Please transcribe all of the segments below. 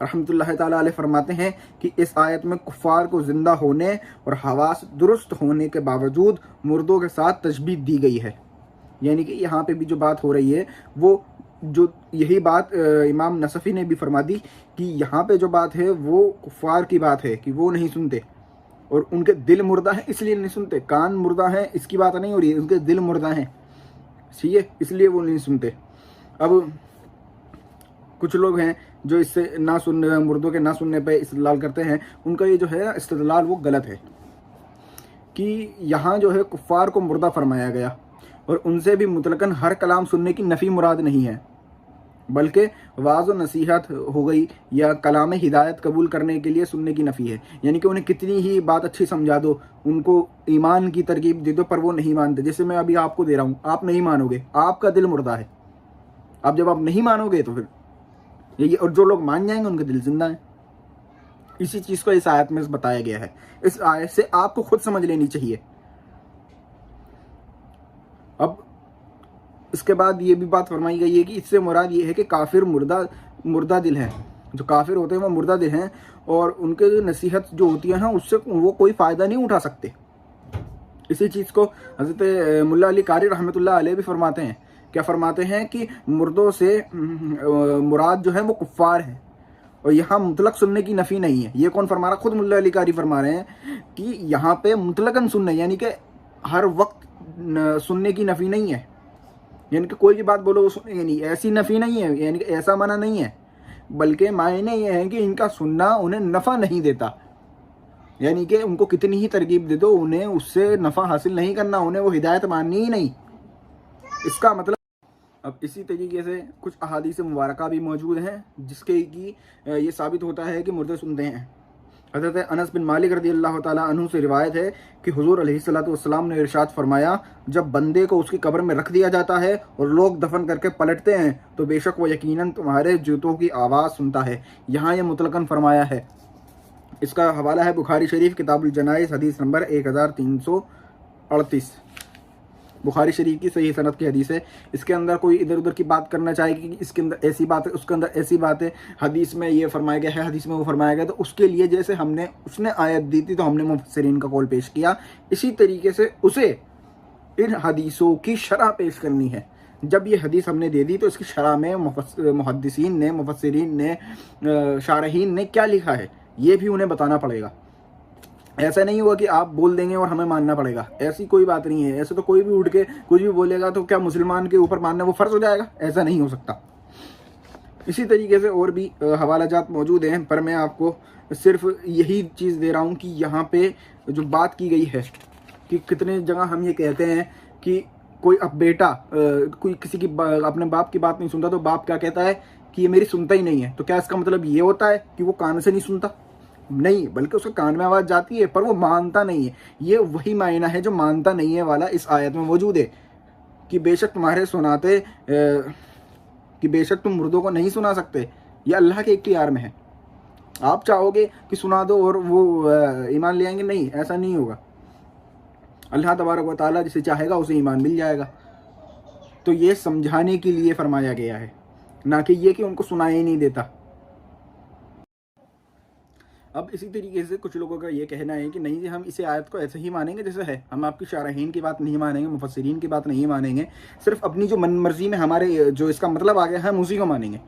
رحمۃ اللہ تعالیٰ علیہ فرماتے ہیں کہ اس آیت میں کفار کو زندہ ہونے اور حواس درست ہونے کے باوجود مردوں کے ساتھ تشبیہ دی گئی ہے. یعنی کہ یہاں پہ بھی جو بات ہو رہی ہے وہ جو یہی بات امام نصفی نے بھی فرما دی کہ یہاں پہ جو بات ہے وہ کفار کی بات ہے کہ وہ نہیں سنتے اور ان کے دل مردہ ہیں اس لیے نہیں سنتے. کان مردہ ہیں اس کی بات نہیں ہو رہی ہے، ان کے دل مردہ ہیں، ٹھیک ہے، اس لیے وہ نہیں سنتے. اب کچھ لوگ ہیں جو اس سے نہ سننے، مردوں کے نہ سننے پہ استدلال کرتے ہیں. ان کا یہ جو ہے استدلال وہ غلط ہے کہ یہاں جو ہے کفار کو مردہ فرمایا گیا اور ان سے بھی مطلقاً ہر کلام سننے کی نفی مراد نہیں ہے، بلکہ واعظ و نصیحت ہو گئی یا کلام ہدایت قبول کرنے کے لیے سننے کی نفی ہے. یعنی کہ انہیں کتنی ہی بات اچھی سمجھا دو، ان کو ایمان کی ترغیب دے دو پر وہ نہیں مانتے. جیسے میں ابھی آپ کو دے رہا ہوں، آپ نہیں مانو گے، آپ کا دل مردہ ہے. اب جب آپ نہیں مانو گے تو پھر یہ، اور جو لوگ مان جائیں گے ان کے دل زندہ ہیں. اسی چیز کو اس آیت میں بتایا گیا ہے. اس آیت سے آپ کو خود سمجھ لینی چاہیے. اب اس کے بعد یہ بھی بات فرمائی گئی ہے کہ اس سے مراد یہ ہے کہ کافر مردہ دل ہیں. جو کافر ہوتے ہیں وہ مردہ دل ہیں اور ان کے جو نصیحت جو ہوتی ہے نا اس سے وہ کوئی فائدہ نہیں اٹھا سکتے. اسی چیز کو حضرت ملا علی قاری رحمۃ اللہ علیہ بھی فرماتے ہیں. کیا فرماتے ہیں کہ مردوں سے مراد جو ہے وہ کفار ہیں اور یہاں مطلق سننے کی نفی نہیں ہے. یہ کون فرما رہا؟ خود ملا علی قاری فرما رہے ہیں کہ یہاں پہ مطلقاً سننے، یعنی کہ ہر وقت سننے کی نفی نہیں ہے. یعنی کہ کوئی بھی بات بولو وہ سنیں گے نہیں، ایسی نفی نہیں ہے، یعنی کہ ایسا منع نہیں ہے، بلکہ معنی یہ ہے کہ ان کا سننا انہیں نفع نہیں دیتا. یعنی کہ ان کو کتنی ہی ترغیب دے دو انہیں اس سے نفع حاصل نہیں کرنا، انہیں وہ ہدایت ماننی ہی نہیں. اس کا مطلب اب اسی طریقے سے کچھ احادیث مبارکہ بھی موجود ہیں جس کے کی یہ ثابت ہوتا ہے کہ مردے سنتے ہیں. حضرت انس بن مالک رضی اللہ تعالیٰ عنہ سے روایت ہے کہ حضور علیہ الصلوۃ والسلام نے ارشاد فرمایا، جب بندے کو اس کی قبر میں رکھ دیا جاتا ہے اور لوگ دفن کر کے پلٹتے ہیں تو بے شک وہ یقیناً تمہارے جوتوں کی آواز سنتا ہے. یہاں یہ مطلقاً فرمایا ہے. اس کا حوالہ ہے بخاری شریف کتاب الجنائز حدیث نمبر 1338. بخاری شریف کی صحیح سند کی حدیث ہے. اس کے اندر کوئی ادھر ادھر کی بات کرنا چاہے کہ اس کے اندر ایسی بات ہے، اس کے اندر ایسی بات ہے، حدیث میں یہ فرمایا گیا ہے، حدیث میں وہ فرمایا گیا، تو اس کے لیے جیسے اس نے آیت دی تھی تو ہم نے مفسرین کا قول پیش کیا، اسی طریقے سے اسے ان حدیثوں کی شرح پیش کرنی ہے. جب یہ حدیث ہم نے دے دی تو اس کی شرح میں محدثین نے، مفسرین نے، شارحین نے کیا لکھا ہے یہ بھی انہیں بتانا پڑے گا. ایسا نہیں ہوا کہ آپ بول دیں گے اور ہمیں ماننا پڑے گا، ایسی کوئی بات نہیں ہے. ایسے تو کوئی بھی اٹھ کے کچھ بھی بولے گا تو کیا مسلمان کے اوپر ماننا وہ فرض ہو جائے گا؟ ایسا نہیں ہو سکتا. اسی طریقے سے اور بھی حوالہ جات موجود ہیں، پر میں آپ کو صرف یہی چیز دے رہا ہوں کہ یہاں پہ جو بات کی گئی ہے کہ کتنے جگہ ہم یہ کہتے ہیں کہ کوئی اب بیٹا کوئی کسی کی اپنے باپ کی بات نہیں سنتا تو باپ کیا کہتا ہے کہ یہ میری سنتا ہی نہیں ہے. تو کیا اس کا مطلب یہ ہوتا ہے کہ وہ کان سے نہیں سنتا؟ نہیں، بلکہ اس کے کان میں آواز جاتی ہے پر وہ مانتا نہیں ہے. یہ وہی معنی ہے جو مانتا نہیں ہے والا اس آیت میں موجود ہے کہ بے شک تمہارے سناتے کہ بے شک تم مردوں کو نہیں سنا سکتے. یہ اللہ کے اختیار میں ہے. آپ چاہو گے کہ سنا دو اور وہ ایمان لے آئیں گے؟ نہیں، ایسا نہیں ہوگا. اللہ تبارک و تعالیٰ جسے چاہے گا اسے ایمان مل جائے گا. تو یہ سمجھانے کے لیے فرمایا گیا ہے، نہ کہ یہ کہ ان کو سنائی نہیں دیتا. اب اسی طریقے سے کچھ لوگوں کا یہ کہنا ہے کہ نہیں جی ہم اسے آیت کو ایسے ہی مانیں گے جیسے ہے، ہم آپ کی شارحین کی بات نہیں مانیں گے، مفسرین کی بات نہیں مانیں گے، صرف اپنی جو من مرضی میں ہمارے جو اس کا مطلب آ گیا ہم اسی کو مانیں گے.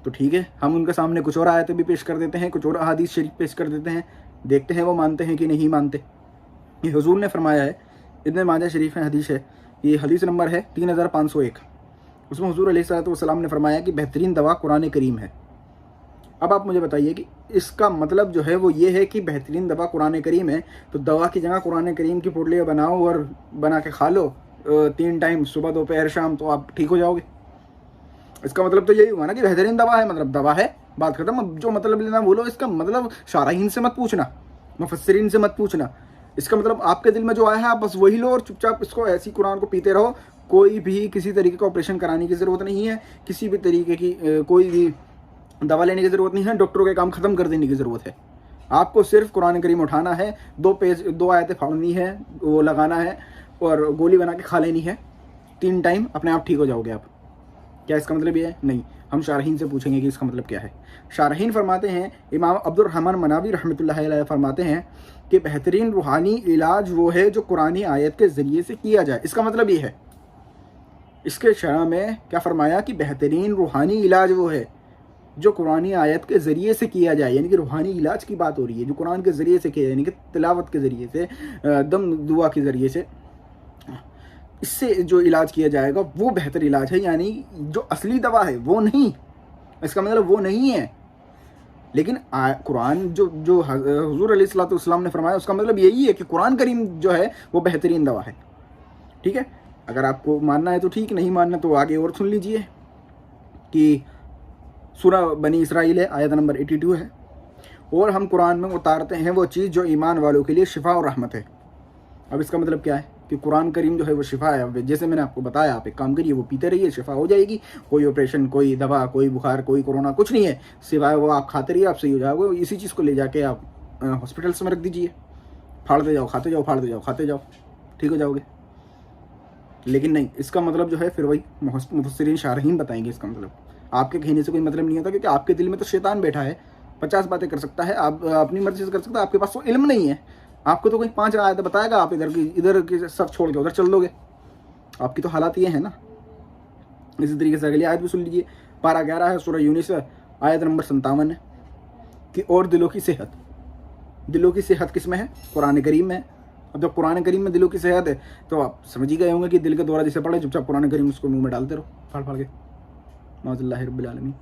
تو ٹھیک ہے، ہم ان کے سامنے کچھ اور آیتیں بھی پیش کر دیتے ہیں، کچھ اور احادیث شریف پیش کر دیتے ہیں، دیکھتے ہیں وہ مانتے ہیں کہ نہیں مانتے. یہ حضور نے فرمایا ہے، ابن ماجہ شریف میں حدیث ہے، یہ حدیث نمبر ہے 3501. اس میں حضور علیہ الصلوۃ والسلام نے فرمایا کہ بہترین دوا قرآن کریم ہے. اب آپ مجھے بتائیے کہ اس کا مطلب جو ہے وہ یہ ہے کہ بہترین دوا قرآن کریم ہے، تو دوا کی جگہ قرآن کریم کی پوٹلیاں بناؤ اور بنا کے کھا لو 3 ٹائم، صبح دوپہر شام، تو آپ ٹھیک ہو جاؤ گے. اس کا مطلب تو یہی ہوا نا کہ بہترین دوا ہے، مطلب دوا ہے، بات ختم. اب جو مطلب لینا بولو، اس کا مطلب شارحین سے مت پوچھنا، مفسرین سے مت پوچھنا. اس کا مطلب آپ کے دل میں جو آیا ہے آپ بس وہی لو اور چپ چاپ اس کو ایسی قرآن کو پیتے رہو. کوئی بھی کسی طریقے کا آپریشن کرانے کی ضرورت نہیں ہے، کسی بھی طریقے کی کوئی بھی دوا لینے کی ضرورت نہیں ہے، ڈاکٹروں کے کام ختم کر دینے کی ضرورت ہے. آپ کو صرف قرآن کریم اٹھانا ہے، 2 آیتیں پھاڑنی ہے، وہ لگانا ہے اور گولی بنا کے کھا لینی ہے 3 ٹائم، اپنے آپ ٹھیک ہو جاؤ گے آپ. کیا اس کا مطلب یہ ہے؟ نہیں. ہم شارحین سے پوچھیں گے کہ اس کا مطلب کیا ہے۔ شارحین فرماتے ہیں، امام عبد الرحمن مناوی رحمۃ اللہ علیہ فرماتے ہیں کہ بہترین روحانی علاج وہ ہے جو قرآنی آیت کے ذریعے سے کیا جائے۔ اس کا مطلب یہ ہے، اس کے شرح میں کیا فرمایا کہ بہترین روحانی علاج وہ ہے جو قرآنی آیت کے ذریعے سے کیا جائے، یعنی کہ روحانی علاج کی بات ہو رہی ہے جو قرآن کے ذریعے سے کیا جائے، یعنی کہ تلاوت کے ذریعے سے، دم دعا کے ذریعے سے، اس سے جو علاج کیا جائے گا وہ بہتر علاج ہے، یعنی جو اصلی دوا ہے وہ نہیں، اس کا مطلب وہ نہیں ہے۔ لیکن قرآن جو حضور علیہ الصلوۃ والسلام نے فرمایا اس کا مطلب یہی ہے کہ قرآن کریم جو ہے وہ بہترین دوا ہے۔ ٹھیک ہے، اگر آپ کو ماننا ہے تو ٹھیک، نہیں ماننا تو آگے اور سن لیجئے کہ سورہ بنی اسرائیل ہے، آیت نمبر 82 ہے، اور ہم قرآن میں اتارتے ہیں وہ چیز جو ایمان والوں کے لیے شفا اور رحمت ہے۔ اب اس کا مطلب کیا ہے کہ قرآن کریم جو ہے وہ شفا ہے، جیسے میں نے آپ کو بتایا، آپ ایک کام کریے، وہ پیتے رہیے، شفا ہو جائے گی، کوئی آپریشن، کوئی دوا، کوئی بخار، کوئی کورونا، کچھ نہیں ہے، سوائے وہ آپ کھاتے رہیے، آپ صحیح ہو جاؤ گے۔ اسی چیز کو لے جا کے آپ ہاسپٹلس میں رکھ دیجیے، پھاڑتے جاؤ، کھاتے جاؤ، پھاڑتے جاؤ، کھاتے جاؤ، ٹھیک ہو جاؤ گے۔ لیکن نہیں، اس کا مطلب جو ہے پھر وہی مفسرین شارحین بتائیں گے اس کا مطلب۔ آپ کے کہنے سے کوئی مطلب نہیں ہوتا، کیونکہ آپ کے دل میں تو شیطان بیٹھا ہے، 50 باتیں کر سکتا ہے، آپ اپنی مرضی سے کر سکتا ہے، آپ کے پاس وہ علم نہیں ہے، آپ کو تو کوئی 5 آیتیں بتائے گا، آپ ادھر کی سب چھوڑ کے ادھر چل دو گے۔ آپ کی تو حالات یہ ہیں نا۔ اسی طریقے سے اگلی آیت بھی سن لیجیے، پارہ 11 ہے، سورہ یونس، آیت نمبر 57 ہے کہ اور دلوں کی صحت، دلوں کی صحت کس میں ہے؟ قرآن کریم میں۔ اب جب قرآن کریم میں دلوں کی صحت ہے تو آپ سمجھ ہی گئے ہوں گے کہ دل کا دورہ جسے پڑے، چپ چاپ قرآن کریم اس کو منہ میں ڈالتے رہو پھاڑ پھاڑ کے، معاذ اللہ رب العالمین،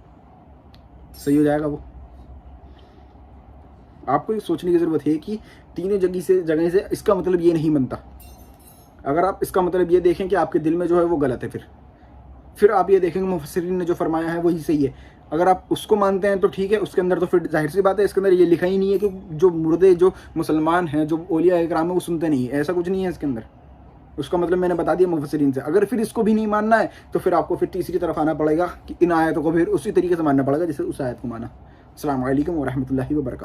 صحیح ہو جائے گا وہ۔ آپ کو یہ سوچنے کی ضرورت ہے کہ تینوں جگہ سے اس کا مطلب یہ نہیں بنتا۔ اگر آپ اس کا مطلب یہ دیکھیں کہ آپ کے دل میں جو ہے وہ غلط ہے، پھر آپ یہ دیکھیں گے مفسرین نے جو فرمایا ہے وہی صحیح ہے۔ اگر آپ اس کو مانتے ہیں تو ٹھیک ہے، اس کے اندر تو پھر ظاہر سی بات ہے، اس کے اندر یہ لکھا ہی نہیں ہے کہ جو مردے جو مسلمان ہیں، جو اولیاء اکرام ہیں، وہ سنتے نہیں ہیں، ایسا کچھ نہیں ہے اس کے اندر۔ اس کا مطلب میں نے بتا دیا مفسرین سے۔ اگر پھر اس کو بھی نہیں ماننا ہے تو پھر آپ کو پھر تیسری طرف آنا پڑے گا کہ ان آیتوں کو پھر اسی طریقے سے ماننا پڑے گا جیسے اس آیت کو مانا۔ السلام علیکم ورحمۃ اللہ وبرکاتہ۔